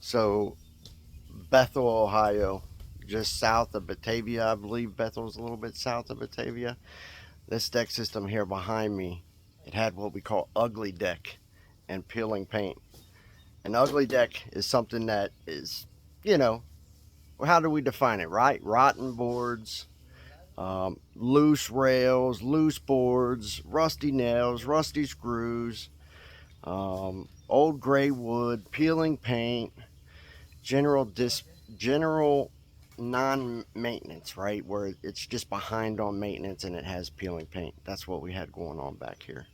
So Bethel, Ohio, just south of Batavia. I believe Bethel's a little bit south of Batavia. This deck system here behind me, it had what we call ugly deck and peeling paint. An ugly deck is something that is, you know, how do we define it, right? Rotten boards, loose rails, loose boards, rusty nails, rusty screws, old gray wood, peeling paint, general general non-maintenance, right? Where it's just behind on maintenance and it has peeling paint. That's what we had going on back here.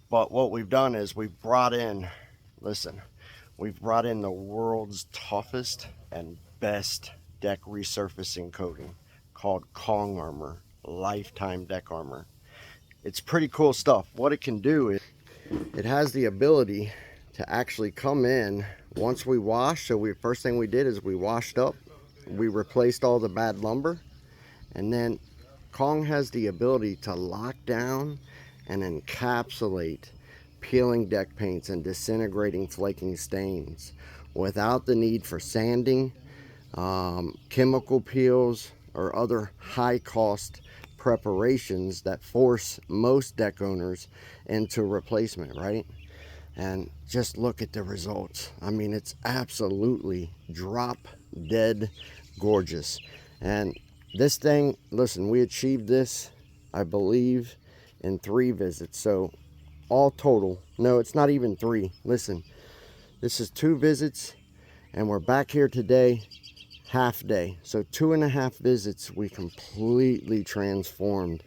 But what we've done is we've brought in, listen, we've brought in the world's toughest and best deck resurfacing coating called Kong Armor, lifetime deck armor. It's pretty cool stuff. What it can do is it has the ability to actually come in once we wash. So first thing we did is we washed up, we replaced all the bad lumber, and then Kong has the ability to lock down and encapsulate peeling deck paints and disintegrating flaking stains without the need for sanding, chemical peels, or other high cost preparations that force most deck owners into replacement, right? And just look at the results. I mean, it's absolutely drop dead gorgeous. And this thing, listen, we achieved this, I believe, in 3 visits. So all total, no, it's not even 3. Listen, this is 2 visits, and we're back here today, half day. So 2.5 visits, we completely transformed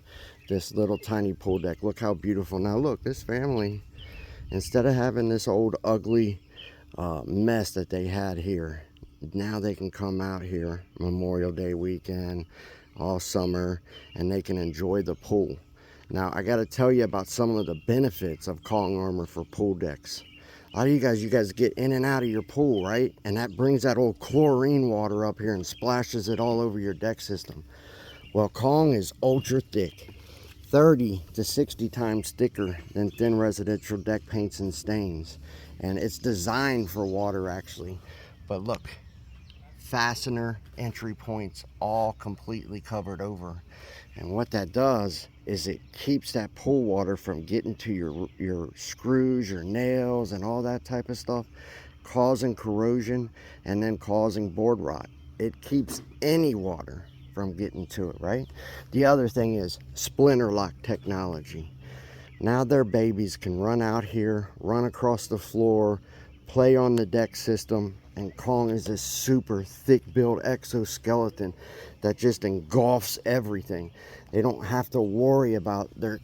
this little tiny pool deck. Look how beautiful. Now look, this family, instead of having this old ugly mess that they had here, now they can come out here Memorial Day weekend, all summer, and they can enjoy the pool. Now I got to tell you about some of the benefits of Kong Armor for pool decks. A lot of you guys get in and out of your pool, right? And that brings that old chlorine water up here and splashes it all over your deck system. Well, Kong is ultra thick, 30 to 60 times thicker than thin residential deck paints and stains. And it's designed for water actually. But look, fastener entry points all completely covered over. And what that does is it keeps that pool water from getting to your screws, your nails, and all that type of stuff, causing corrosion and then causing board rot. It keeps any water from getting to it, right? The other thing is splinter lock technology. Now their babies can run out here, run across the floor, play on the deck system, and Kong is this super thick built exoskeleton that just engulfs everything. They don't have to worry about their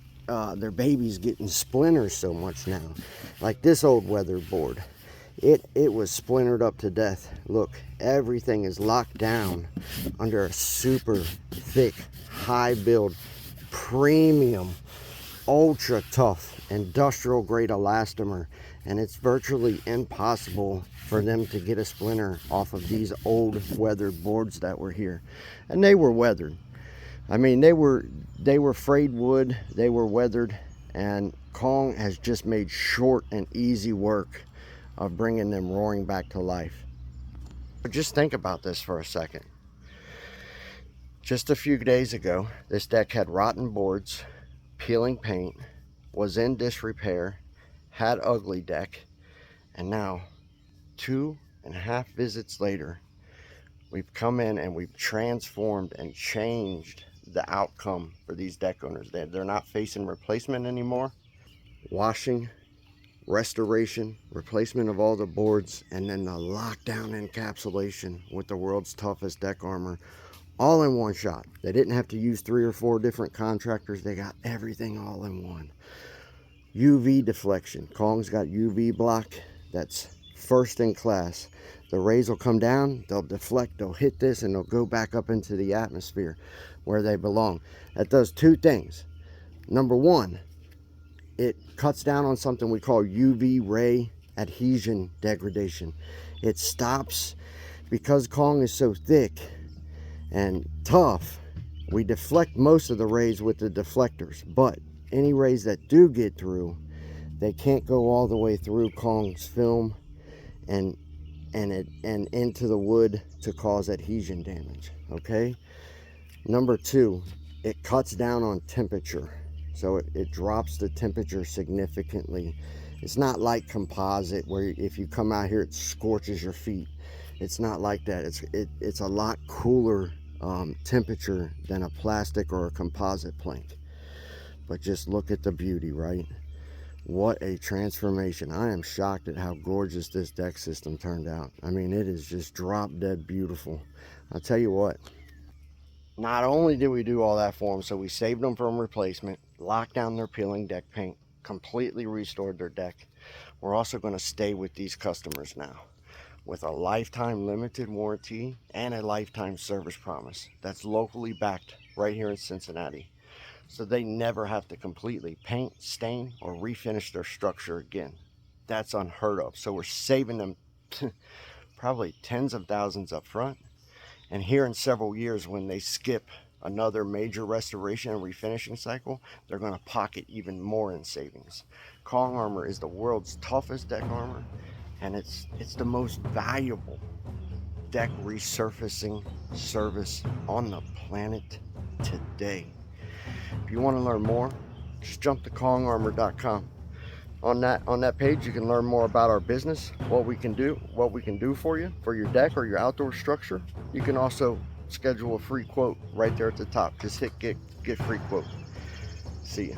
babies getting splinters so much now. Like this old weatherboard, it was splintered up to death. Look, everything is locked down under a super thick, high build, premium, ultra tough, industrial grade elastomer, and it's virtually impossible for them to get a splinter off of these old weathered boards that were here. And they were weathered. I mean, they were frayed wood, they were weathered, and Kong has just made short and easy work of bringing them roaring back to life. But just think about this for a second. Just a few days ago, this deck had rotten boards, peeling paint, was in disrepair, had ugly deck, and now 2.5 visits later, we've come in and we've transformed and changed the outcome for these deck owners. They're not facing replacement anymore. Washing, restoration, replacement of all the boards, and then the lockdown encapsulation with the world's toughest deck armor, all in one shot. They didn't have to use 3 or 4 different contractors. They got everything all in one. UV deflection. Kong's got UV block that's first in class. The rays will come down, they'll deflect, they'll hit this, and they'll go back up into the atmosphere where they belong. That does 2 things. Number 1, it cuts down on something we call UV ray adhesion degradation. It stops, because Kong is so thick and tough, we deflect most of the rays with the deflectors, but any rays that do get through, they can't go all the way through Kong's film and and into the wood to cause adhesion damage. Okay. Number two, it cuts down on temperature, so it drops the temperature significantly. It's not like composite where if you come out here it scorches your feet. It's not like that. It's a lot cooler temperature than a plastic or a composite plank. But just look at the beauty, right? What a transformation. I am shocked at how gorgeous this deck system turned out. I mean, it is just drop dead beautiful. I'll tell you what, not only did we do all that for them, so we saved them from replacement, locked down their peeling deck paint, completely restored their deck. We're also going to stay with these customers now with a lifetime limited warranty and a lifetime service promise that's locally backed right here in Cincinnati. So they never have to completely paint, stain, or refinish their structure again. That's unheard of. So we're saving them probably tens of thousands up front. And here in several years, when they skip another major restoration and refinishing cycle, they're going to pocket even more in savings. Kong Armor is the world's toughest deck armor, and it's the most valuable deck resurfacing service on the planet today. If you want to learn more, just jump to kongarmor.com. On that page, you can learn more about our business, what we can do for you, for your deck or your outdoor structure. You can also schedule a free quote right there at the top. Just hit get free quote. See ya.